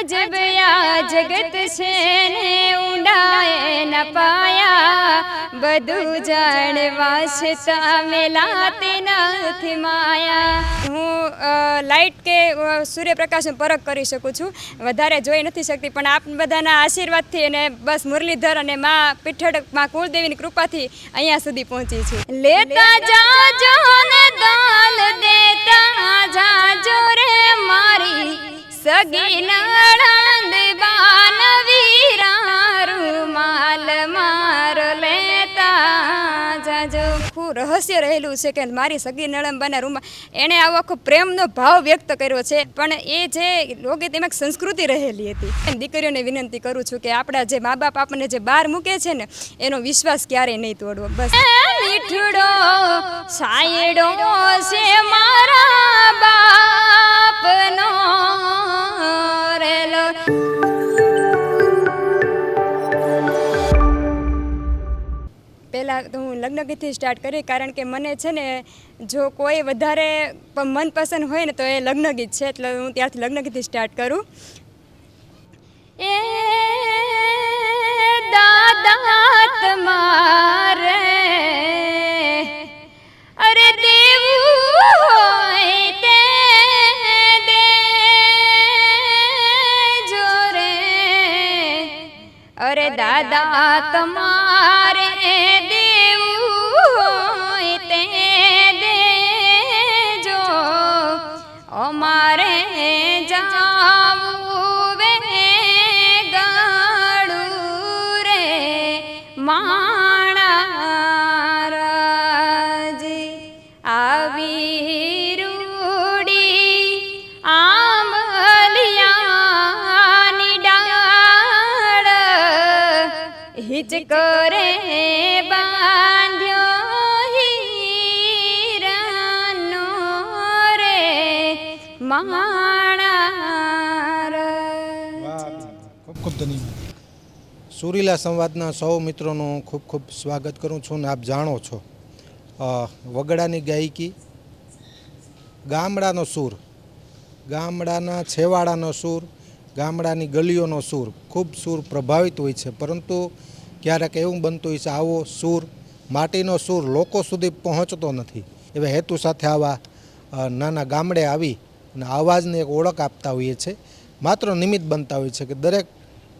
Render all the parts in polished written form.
अजब या जगत से ने ऊंडाए न पाया बधु जाणवा छता मेलाते નથી માયા। હું લાઇટ કે સૂર્યપ્રકાશનો પરખ કરી શકું છું, વધારે જોઈ નથી શકતી, પણ આપ બધાના આશીર્વાદથી અને બસ મુરલીધર અને માં પીઠળ માં કુળદેવીની કૃપાથી અહીંયા સુધી પહોંચી છું। લેતા જાજો ને દાન દેતા જાજો રે મારી સગી નણંદ બાન વીરા રૂમાલ મારો લેતા જાજો। ખૂબ રહસ્ય રહેલું છે કે મારી સગી નણંદબાના રૂમમાં એણે આવો આખો પ્રેમનો ભાવ વ્યક્ત કર્યો છે, પણ એ જે લોકગીત એમાં સંસ્કૃતિ રહેલી હતી। દીકરીઓને વિનંતી કરું છું કે આપણા જે મા બાપ આપણને જે બહાર મૂકે છે ને એનો વિશ્વાસ ક્યારેય નહીં તોડવો। બસ મીઠડો સાયડો છે મારા બાપનો રેલો। પહેલાં તો હું લગ્ન ગીતથી સ્ટાર્ટ કરી, કારણ કે મને છે ને જો કોઈ વધારે મનપસંદ હોય ને તો એ લગ્ન ગીત છે, એટલે હું ત્યારથી લગ્ન ગીતથી સ્ટાર્ટ કરું। એ દાદા તમારે અરે દેવું હોય તે દેજો રે, અરે દાદા તમારે અમારે જાવું વે ગળું રે માણારાજી આવી રૂડી આમલિયાની ડાળ હિચ કરે બાંધ્યો ખૂબ ખૂબ ધન્યવાદ। સુરીલા સંવાદના સૌ મિત્રોનું ખૂબ ખૂબ સ્વાગત કરું છું ને આપ જાણો છો વગડાની ગાયકી, ગામડાનો સૂર, ગામડાના છેવાડાનો સૂર, ગામડાની ગલીઓનો સૂર, ખૂબ સૂર પ્રભાવિત હોય છે, પરંતુ ક્યારેક એવું બનતું હોય છે આવો સૂર, માટીનો સૂર લોકો સુધી પહોંચતો નથી। એવા હેતુ સાથે આવા નાના ગામડે આવી અને અવાજને એક ઓળખ આપતા હોઈએ છીએ, માત્ર નિમિત્ત બનતા હોય છે કે દરેક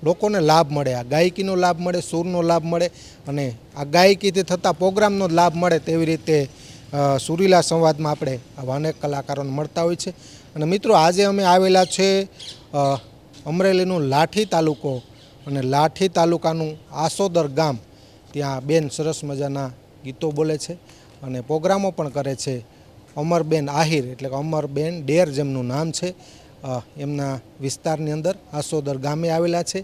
લોકોને લાભ મળે, આ ગાયકીનો લાભ મળે, સૂરનો લાભ મળે અને આ ગાયકીથી થતા પ્રોગ્રામનો લાભ મળે, તેવી રીતે સુરીલા સંવાદમાં આપણે આવા અનેક કલાકારોને મળતા હોય છે। અને મિત્રો આજે અમે આવેલા છે અમરેલીનું લાઠી તાલુકો અને લાઠી તાલુકાનું આસોદર ગામ, ત્યાં બેન સરસ મજાના ગીતો બોલે છે અને પ્રોગ્રામો પણ કરે છે। અમરબેન આહિર એટલે કે અમરબેન ડેર જેમનું નામ છે, એમના વિસ્તારની અંદર આસોદર ગામે આવેલા છે।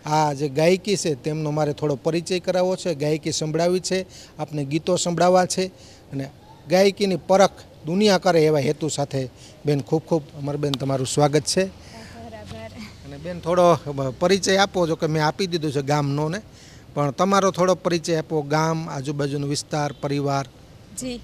આ જે ગાયકી છે તેમનો મારે થોડો પરિચય કરાવવો છે, ગાયકી સંભળાવી છે, આપને ગીતો સંભળાવવા છે અને ગાયકીની પરખ દુનિયા કરે એવા હેતુ સાથે બેન ખૂબ ખૂબ અમરબેન તમારું સ્વાગત છે। અને બેન થોડો પરિચય આપો, જો કે મેં આપી દીધું છે ગામનો ને, પણ તમારો થોડો પરિચય આપો, ગામ, આજુબાજુનો વિસ્તાર, પરિવાર। જી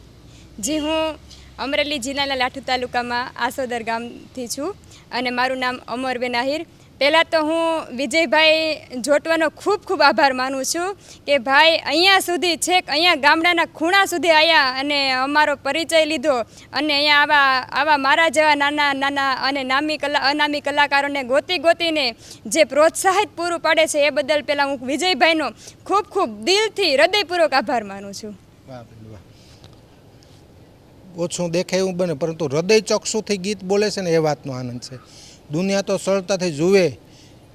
જી હું અમરેલી જિલ્લાના લાઠી તાલુકામાં આસોદર ગામથી છું અને મારું નામ અમરબેન આહિર। પહેલાં તો હું વિજયભાઈ જોટવાનો ખૂબ ખૂબ આભાર માનું છું કે ભાઈ અહીંયા સુધી છેક અહીંયા ગામડાના ખૂણા સુધી આવ્યા અને અમારો પરિચય લીધો અને અહીંયા આવા મારા જેવા નાના નાના અને અનામી કલાકારોને ગોતીને જે પ્રોત્સાહિત પૂરું પાડે છે એ બદલ પહેલાં હું વિજયભાઈનો ખૂબ ખૂબ દિલથી હૃદયપૂર્વક આભાર માનું છું। ઓછું દેખાય એવું બને, પરંતુ હૃદય ચક્ષુથી ગીત બોલે છે ને એ વાતનો આનંદ છે। દુનિયા તો સરળતાથી જુએ,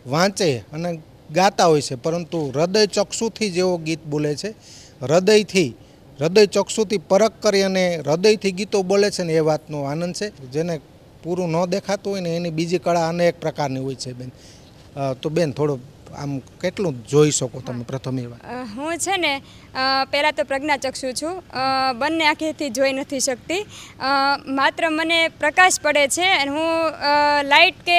વાંચે અને ગાતા હોય છે, પરંતુ હૃદય ચક્ષુથી જેવો ગીત બોલે છે, હૃદય ચક્ષુથી પરખ કરી અને હૃદયથી ગીતો બોલે છે ને એ વાતનો આનંદ છે। જેને પૂરું ન દેખાતું હોય ને એની બીજી કળા અનેક પ્રકારની હોય છે બેન। તો બેન થોડો આમ કેટલું જોઈ શકો તમે પ્રથમ એ વાત? હું છે ને પહેલાં તો પ્રજ્ઞાચક્ષુ છું, બંને આંખેથી જોઈ નથી શકતી, માત્ર મને પ્રકાશ પડે છે અને હું લાઇટ કે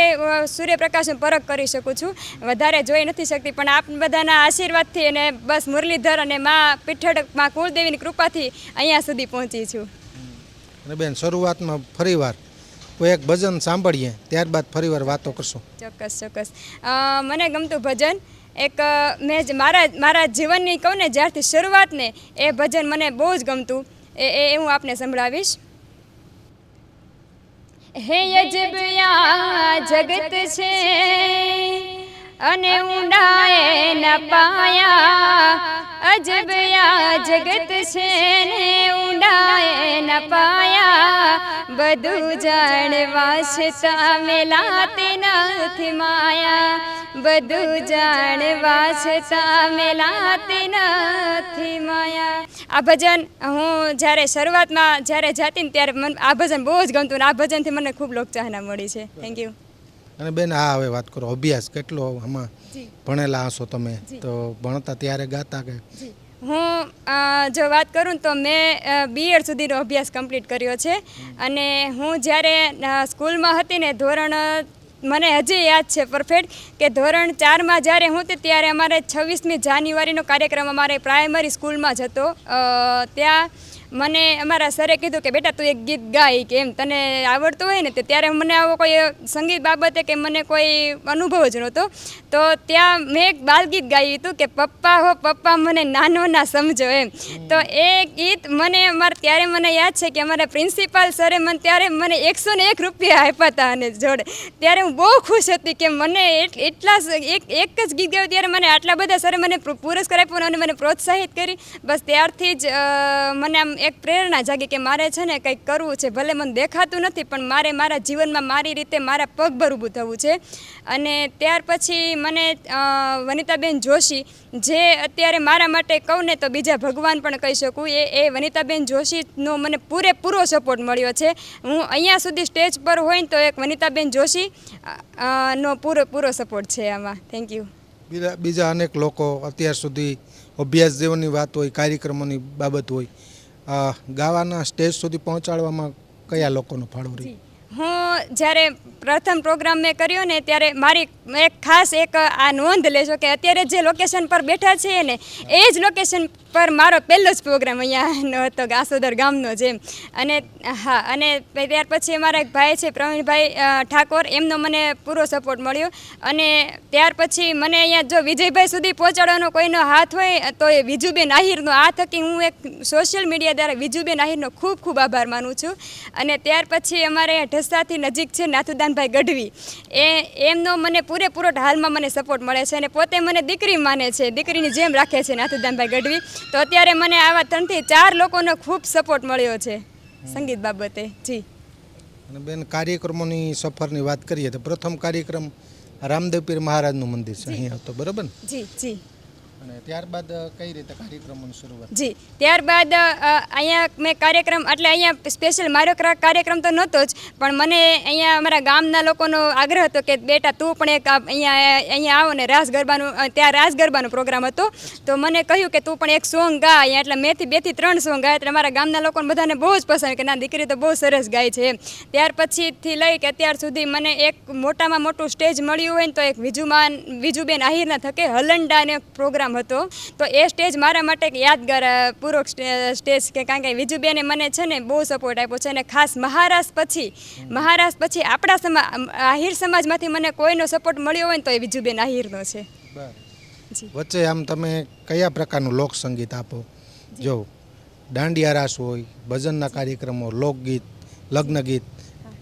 સૂર્યપ્રકાશનો પરખ કરી શકું છું, વધારે જોઈ નથી શકતી, પણ આપ બધાના આશીર્વાદથી અને બસ મુરલીધર અને માં પીઠળ માં કુળદેવીની કૃપાથી અહીંયા સુધી પહોંચી છું। અને બેન શરૂઆતમાં ફરીવાર કોઈ એક ભજન સાંભળીએ, ત્યારબાદ ફરીવાર વાતો કરશું. ચોક્કસ ચોક્કસ. મને ગમતું ભજન એક મેં મારા જીવનની કહું ને જ્યારથી શરૂઆત ને એ ભજન મને બહુ જ ગમતું. એ હું આપને સંભળાવીશ. હે અજબ આ જગત છે અને ઊંડાએ ન પાયા, અજબ આ જગત છે ને ઊંડાએ ન પાયા, બધું જાણવા છતાં મેલાતી નથી માયા, બધું જાણવા છતાં મેલાતી નથી માયા. આ ભજન હું જ્યારે શરૂઆતમાં જ્યારે જાતી ને ત્યારે મને આ ભજન બહુ જ ગમતું ને આ ભજનથી મને ખૂબ લોકચાહના મળી છે. Thank you. અને બેન, હા હવે વાત કરો, અભ્યાસ કેટલો આમાં ભણેલા હશો તમે, તો ભણતા ત્યારે ગાતા કે? હું જો વાત કરું તો મેં BEd સુધીનો અભ્યાસ કમ્પ્લીટ કર્યો છે. અને હું જ્યારે સ્કૂલમાં હતી ને ધોરણ, મને હજી યાદ છે પરફેક્ટ કે ધોરણ 4માં જ્યારે હું હતી ત્યારે અમારે 26મી જાન્યુઆરીનો કાર્યક્રમ અમારે પ્રાઇમરી સ્કૂલમાં જ હતો. ત્યાં મને અમારા સરે કીધું કે બેટા તું એક ગીત ગાય કે એમ તને આવડતું હોય ને. તે ત્યારે મને આવો કોઈ સંગીત બાબતે કે મને કોઈ અનુભવ જ નહોતો. તો ત્યાં મેં એક બાલગીત ગાયું હતું કે પપ્પા હો પપ્પા મને નાનો ના સમજો એમ. તો એ ગીત મને ત્યારે મને યાદ છે કે અમારા પ્રિન્સિપાલ સરે મને ત્યારે મને 101 રૂપિયા આપ્યા હતા અને જોડે. ત્યારે હું બહુ ખુશ હતી કે મને એટલા એક જ ગીત ગાયું ત્યારે મને આટલા બધા સરે મને પુરસ્કાર આપ્યો અને મને પ્રોત્સાહિત કરી. બસ ત્યારથી જ મને આમ એક પ્રેરણા જાગી કે મારે છે ને કંઈક કરવું છે. ભલે મને દેખાતું નથી પણ મારે મારા જીવનમાં મારી રીતે મારા પગભર ઊભું થવું છે. અને ત્યાર પછી મને વનિતાબેન જોશી, જે અત્યારે મારા માટે કહું ને તો બીજા ભગવાન પણ કહી શકું, એ વનિતાબેન જોશીનો મને પૂરેપૂરો સપોર્ટ મળ્યો છે. હું અહીંયા સુધી સ્ટેજ પર હોય ને તો એક વનિતાબેન જોશી નો પૂરેપૂરો સપોર્ટ છે આમાં. Thank you. બીજા અનેક લોકો અત્યાર સુધી અભ્યાસ જેવાની વાત હોય, કાર્યક્રમોની બાબત હોય, ગાવાના સ્ટેજ સુધી પહોંચાડવામાં કયા લોકોનો ફાળો રહી? હું જ્યારે પ્રથમ પ્રોગ્રામ મેં કર્યો ને ત્યારે મારી એક ખાસ એક આ નોંધ લેશો કે અત્યારે જે લોકેશન પર બેઠા છીએ ને એ જ લોકેશન પર મારો પહેલો જ પ્રોગ્રામ અહીંયાનો હતો, આસોદર ગામનો જેમ. અને હા, અને ત્યાર પછી અમારા એક ભાઈ છે પ્રવીણભાઈ ઠાકોર, એમનો મને પૂરો સપોર્ટ મળ્યો. અને ત્યાર પછી મને અહીંયા જો વિજયભાઈ સુધી પહોંચાડવાનો કોઈનો હાથ હોય તો એ વિજુબેન આહિરનો. આ થકી હું એક સોશિયલ મીડિયા દ્વારા વિજુબેન આહિરનો ખૂબ ખૂબ આભાર માનું છું. અને ત્યાર પછી અમારે ઢસાથી નજીક છે નાથુદાનભાઈ ગઢવી, એમનો મને પૂરેપૂરો હાલમાં મને સપોર્ટ મળે છે. અને પોતે મને દીકરી માને છે, દીકરીની જેમ રાખે છે નાથુદાનભાઈ ગઢવી. તો અત્યારે મને આવા 3 થી 4 લોકોનો ખૂબ સપોર્ટ મળ્યો છે સંગીત બાબતે. જી. અને બેન, કાર્યક્રમોની સફરની વાત કરીએ તો પ્રથમ કાર્યક્રમ રામદેવ પીર મહારાજનું મંદિર છે અહીંયા હતો, બરાબર ને? જી જી. અને ત્યારબાદ કઈ રીતે કાર્યક્રમોની શરૂઆત? જી, ત્યારબાદ અહીંયા મેં કાર્યક્રમ, એટલે અહીંયા સ્પેશિયલ મારો કાર્યક્રમ તો નહોતો જ, પણ મને અહીંયા અમારા ગામના લોકોનો આગ્રહ હતો કે બેટા તું પણ એક અહીંયા આવો ને રાસ ગરબાનું, ત્યાં રાસ ગરબાનો પ્રોગ્રામ હતો. તો મને કહ્યું કે તું પણ એક સોંગ ગા અહીંયા. એટલે મેં 2 થી 3 સોંગ ગાયા. એટલે મારા ગામના લોકોને બધાને બહુ જ પસંદ કે ના દીકરી તો બહુ સરસ ગાય છે એમ. ત્યાર પછીથી લઈ કે અત્યાર સુધી મને એક મોટામાં મોટું સ્ટેજ મળ્યું હોય ને તો એક વિજુબેન આહિરના થકે હલંડાનો પ્રોગ્રામ હતો. તો એ સ્ટેજ મારા માટે યાદગાર પૂરો સ્ટેજ કે કારણ કે વિજુબેને મને છે ને બહુ સપોર્ટ આપ્યો છે. અને ખાસ મહારાષ્ટ્ર પછી આપણા આહિર સમાજમાંથી મને કોઈનો સપોર્ટ મળ્યો હોય ને તો એ વિજુબેન આહિરનો છે. વચ્ચે આમ તમે કયા પ્રકારનું લોક સંગીત આપો? જો દાંડિયા રાસ હોય, ભજનના કાર્યક્રમો, લોકગીત, લગ્ન ગીત,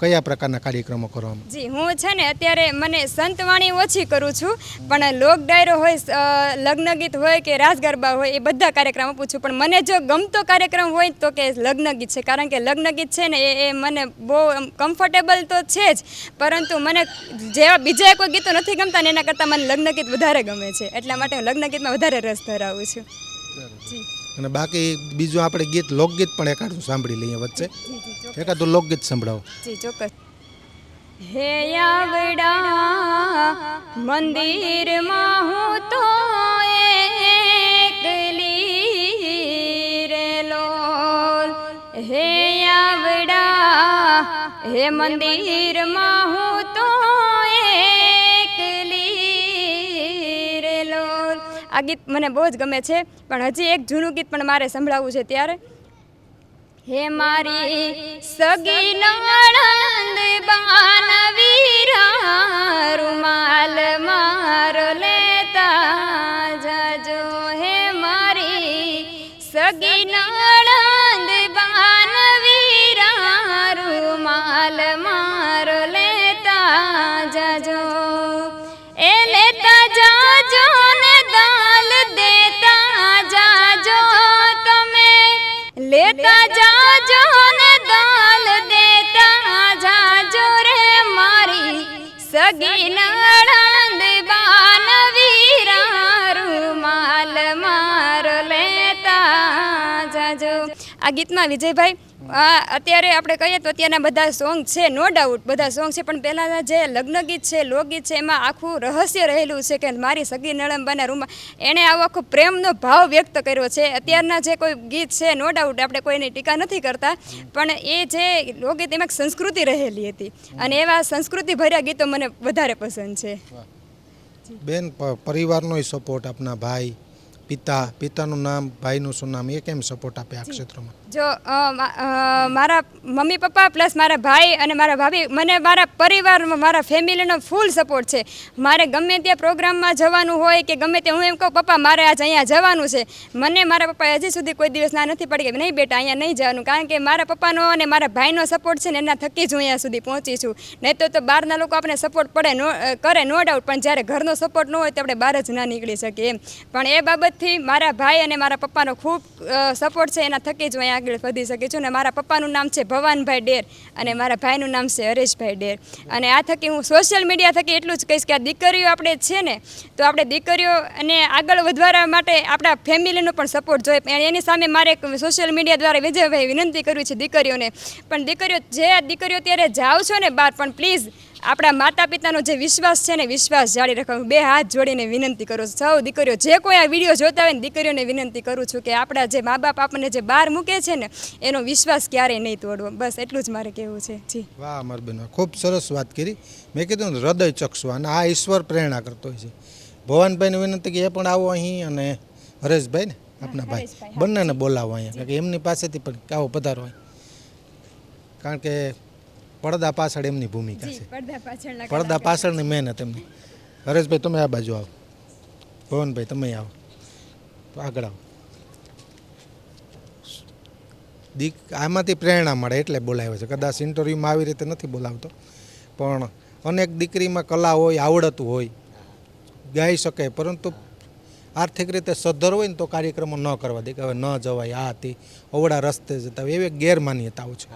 કયા પ્રકારના કાર્યક્રમો કરવામાં? જી, હું છે ને અત્યારે મને સંતવાણી ઓછી કરું છું, પણ લોક ડાયરો હોય, લગ્ન ગીત હોય કે રાસ ગરબા હોય એ બધા કાર્યક્રમ આપું છું. પણ મને જો ગમતો કાર્યક્રમ હોય તો કે લગ્ન ગીત છે. કારણ કે લગ્ન ગીત છે ને એ મને બહુ કમ્ફર્ટેબલ તો છે જ, પરંતુ મને જેવા બીજા કોઈ ગીતો નથી ગમતા ને એના કરતાં મને લગ્ન ગીત વધારે ગમે છે. એટલા માટે હું લગ્ન ગીતમાં વધારે રસ ધરાવું છું. જી. અને બાકી બીજું આપણે ગીત, લોકગીત પણ એકાદું સાંભળી લઈએ વચ્ચે. એકાદું લોકગીત સંભળાવો. જી ચોક્કસ. હે આવડા મંદિરમાં હું તો એકલી રે લોલ, હે આવડા હે મંદિરમાં હું તો એકલી રે લોલ. આ ગીત મને બહુ જ ગમે છે. પણ હજી એક જૂનું ગીત પણ મારે સંભળાવવું છે. ત્યારે હે મારી સગી નણંદ બાન વીરા રૂમાલ મારો લેતા જાજો હે મારી સગી નણંદ બાન વીરા રૂમાલ મારો લેતા જાજો એ લેતા જાજો ને દાલ દેતા જાજો તમે લેતા જાજો ને દાલ દેતા જાજો રે મારી સગી નણંદ બાન વીરા રૂમાલ મારો લેતા જાજો. આ ગીતમાં વિજયભાઈ અત્યારે આપણે કહીએ તો અત્યારના બધા સોંગ છે, નો ડાઉટ બધા સોંગ છે, પણ પહેલાંના જે લગ્ન ગીત છે, લોકગીત છે, એમાં આખું રહસ્ય રહેલું છે કે મારી સગી નણંદબાના રૂમમાં એણે આવો આખો પ્રેમનો ભાવ વ્યક્ત કર્યો છે. અત્યારના જે કોઈ ગીત છે, નો ડાઉટ આપણે કોઈની ટીકા નથી કરતા, પણ એ જે લોકગીત એમાં એક સંસ્કૃતિ રહેલી હતી અને એવા સંસ્કૃતિ ભર્યા ગીતો મને વધારે પસંદ છે. બેન, પરિવારનો સપોર્ટ, આપના ભાઈ, પિતાનું નામ, ભાઈનું શું નામ, એ કેમ સપોર્ટ આપે આ ક્ષેત્રમાં? જો મારા મમ્મી પપ્પા પ્લસ મારા ભાઈ અને મારા ભાભી, મને મારા પરિવારમાં મારા ફેમિલીનો ફૂલ સપોર્ટ છે. મારે ગમે ત્યાં પ્રોગ્રામમાં જવાનું હોય કે ગમે તે, હું એમ કહું પપ્પા મારે આજે અહીંયા જવાનું છે, મને મારા પપ્પાએ હજી સુધી કોઈ દિવસ ના નથી પડી કે નહીં બેટા અહીંયા નહીં જવાનું, કારણ કે મારા પપ્પાનો અને મારા ભાઈનો સપોર્ટ છે ને એના થકી જ હું અહીંયા સુધી પહોંચી છું. નહીં તો બહારના લોકો આપણે સપોર્ટ કરે નો ડાઉટ, પણ જ્યારે ઘરનો સપોર્ટ ન હોય તો આપણે બહાર જ ના નીકળી શકીએ એમ. પણ એ બાબતથી મારા ભાઈ અને મારા પપ્પાનો ખૂબ સપોર્ટ છે, એના થકી જ હું આગળ વધી શકી છું. અને મારા પપ્પાનું નામ છે ભવાનભાઈ ડેર અને મારા ભાઈનું નામ છે હરેશભાઈ ડેર. અને આ થકી હું સોશિયલ મીડિયા થકી એટલું જ કહીશ કે આ દીકરીઓ આપણે છે ને, તો આપણે દીકરીઓ અને આગળ વધવા માટે આપણા ફેમિલીનો પણ સપોર્ટ જોઈએ. એની સામે મારે એક સોશિયલ મીડિયા દ્વારા વિજયભાઈ વિનંતી કરવી છે દીકરીઓને, પણ દીકરીઓ ત્યારે જાઓ છો ને બહાર, પણ પ્લીઝ આપણા માતા પિતાનો જે વિશ્વાસ છે ને, વિશ્વાસ જાળી રાખવાનું. બે હાથ જોડીને વિનંતી કરું છું સૌ દીકરીઓ, જે કોઈ આ વિડીયો જોતા હોય ને, દીકરીઓને વિનંતી કરું છું કે આપણા જે મા બાપ આપણને જે બહાર મૂકે છે ને, એનો વિશ્વાસ ક્યારેય નહીં તોડવો. બસ એટલું જ મારે કહેવું છે. જી વાહ અમરબેન, ખૂબ સરસ વાત કરી. મેં કીધું ને હૃદય ચક્ષુ, અને આ ઈશ્વર પ્રેરણા કરતો હોય છે. ભવાનભાઈને વિનંતી કે એ પણ આવો અહીં, અને હરેશભાઈ ને આપણા ભાઈ બંનેને બોલાવો અહીંયા, કારણ કે એમની પાસેથી પણ આવો પધારો હોય, કારણ કે પડદા પાછળ એમની ભૂમિકા છે, પડદા પાછળની મહેનત એમની. હરેશભાઈ તમે આ બાજુ આવો, ભવનભાઈ તમે આવો, તો આગળ આવો. આમાંથી પ્રેરણા મળે એટલે બોલાવ્યો છે. કદાચ ઇન્ટરવ્યૂમાં આવી રીતે નથી બોલાવતો, પણ અનેક દીકરીમાં કલા હોય, આવડતું હોય, ગાઈ શકે, પરંતુ આર્થિક રીતે સદ્ધર હોય ને તો કાર્યક્રમો ન કરવા દે, કે હવે ન જવાય, આ હતી અવળા રસ્તે જતા હોય, એવી ગેરમાન્યતાઓ છે.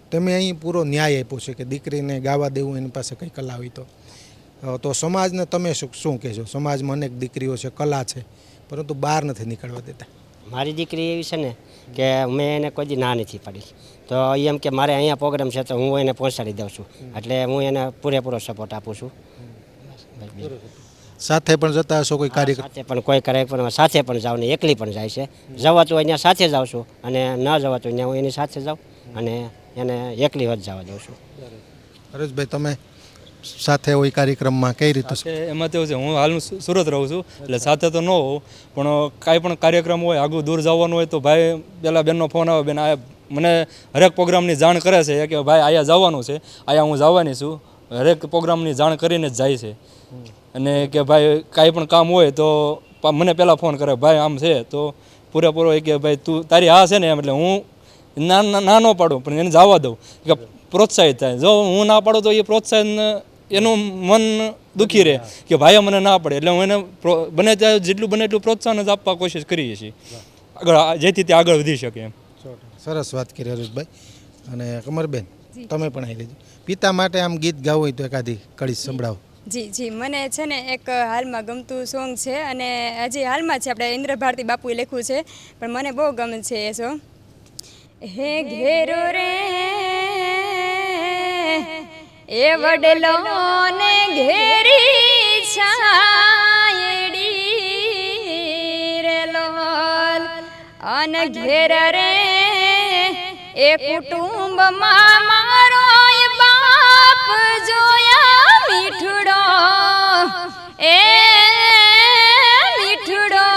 તમે અહીં પૂરો ન્યાય આપ્યો છે કે દીકરીને ગાવા દેવું, એની પાસે કંઈ કલા હોય તો સમાજને તમે શું કહેશો? સમાજમાં અનેક દીકરીઓ છે, કલા છે, પરંતુ બહાર નથી નીકળવા દેતા. મારી દીકરી એવી છે ને કે મેં એને કોઈ દી ના નથી પાડી, તો એમ કે મારે અહીંયા પ્રોગ્રામ છે તો હું એને પહોંચાડી દઉં છું, એટલે હું એને પૂરેપૂરો સપોર્ટ આપું છું. સાથે પણ જતા હશો કોઈ કાર્યક્રમ? સાથે પણ કોઈ કાર્યક્રમ સાથે પણ જાઉં ને એકલી પણ જાય છે. જવાતું હોય ત્યાં સાથે જાઉં છું, અને ન જવાતું હોય ત્યાં હું એની સાથે જાઉં અને એને એકલી જ જવા દઉં છું. હરેશભાઈ તમે સાથે હોય કાર્યક્રમમાં કઈ રીતે? એમાં તેવું છે, હું હાલ સુરત રહું છું, એટલે સાથે તો ન હોઉં, પણ કાંઈ પણ કાર્યક્રમ હોય, આગળ દૂર જવાનું હોય તો ભાઈ પેલા બેનનો ફોન આવે, બેન આ મને હરેક પ્રોગ્રામની જાણ કરે છે કે ભાઈ અહીંયા જવાનું છે, અહીંયા હું જવાની છું, હરેક પ્રોગ્રામની જાણ કરીને જ જાય છે. અને કે ભાઈ કાંઈ પણ કામ હોય તો મને પહેલાં ફોન કરે, ભાઈ આમ છે, તો પૂરેપૂરો કે ભાઈ તું તારી હા છે ને એમ, એટલે હું ના ન પાડું, પણ એને જવા દઉં કે પ્રોત્સાહિત થાય. જો હું ના પાડું તો એ પ્રોત્સાહન એનું મન દુઃખી રહે કે ભાઈ મને ના પડે, એટલે હું એને બને ત્યાં જેટલું બને એટલું પ્રોત્સાહન જ આપવા કોશિશ કરીએ છીએ આગળ, જેથી તે આગળ વધી શકે એમ. સરસ વાત કરી હરેશભાઈ. અને કમરબેન તમે પણ આવી લેજો. પિતા માટે આમ ગીત ગાવું હોય તો એકાદી કડી સંભળાવો. જી મને છે ને એક હાલમાં ગમતું સોંગ છે, અને હજી હાલમાં છે, આપણે ઇન્દ્ર ભારતી બાપુએ લખ્યું છે, પણ મને બહુ ગમે છે એ સોંગ. હે ઘેરો રે એ વડલો ને ઘેરી છાયડી રે લોલ, અન ઘેર રે એ કુટુંબમાં મારો બાપ જોયા મીઠડો, એ મીઠડો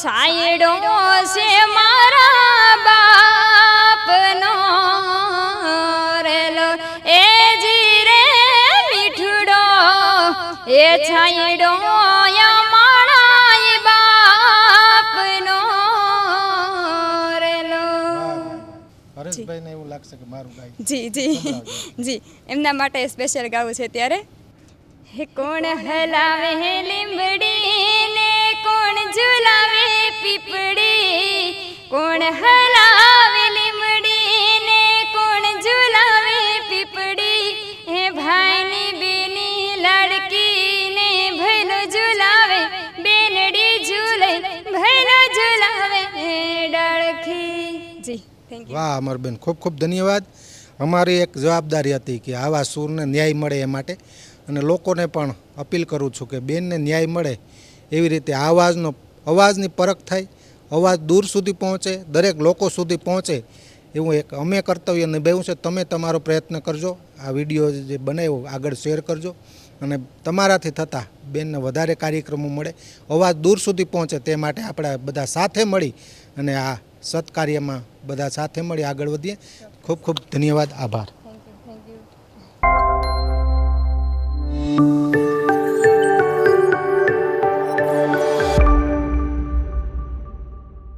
છાયડો છે મારા બાપ છાંયડો માણાય બાપનો રેલો. હરેશભાઈને એવું લાગશે કે મારું ગાય જી જી જી, એમના માટે સ્પેશિયલ ગાવું છે ત્યારે. હે કોણ હલાવે લીંબડી ને કોણ ઝુલાવે પીપળી, કોણ હલાવે લીંબડી ને કોણ ઝુલાવે પીપળી, હે ભાઈની બેની લાડકી ને ભૈલો ઝુલાવે બેનડી ઝૂલે ભૈલો ઝુલાવે ડાળખી. જી થેન્ક યુ. વાહ અમરબેન, ખૂબ ખૂબ ધન્યવાદ. અમારી એક જવાબદારી હતી કે આવા સૂરને ન્યાય મળે એ માટે, અને લોકોને પણ અપીલ કરું છું કે બેનને ન્યાય મળે એવી રીતે અવાજની પરખ થાય, અવાજ દૂર સુધી પહોંચે, દરેક લોકો સુધી પહોંચે એવું એક અમે કર્તવ્ય નિભાવ્યું છે. તમે તમારો પ્રયત્ન કરજો, આ વિડીયો જે બનાવ્યો આગળ શેર કરજો, અને તમારાથી થતાં બેનને વધારે કાર્યક્રમો મળે, અવાજ દૂર સુધી પહોંચે, તે માટે આપણે બધા સાથે મળી અને આ સત્કાર્યમાં બધા સાથે મળી આગળ વધીએ. ખૂબ ખૂબ ધન્યવાદ, આભાર.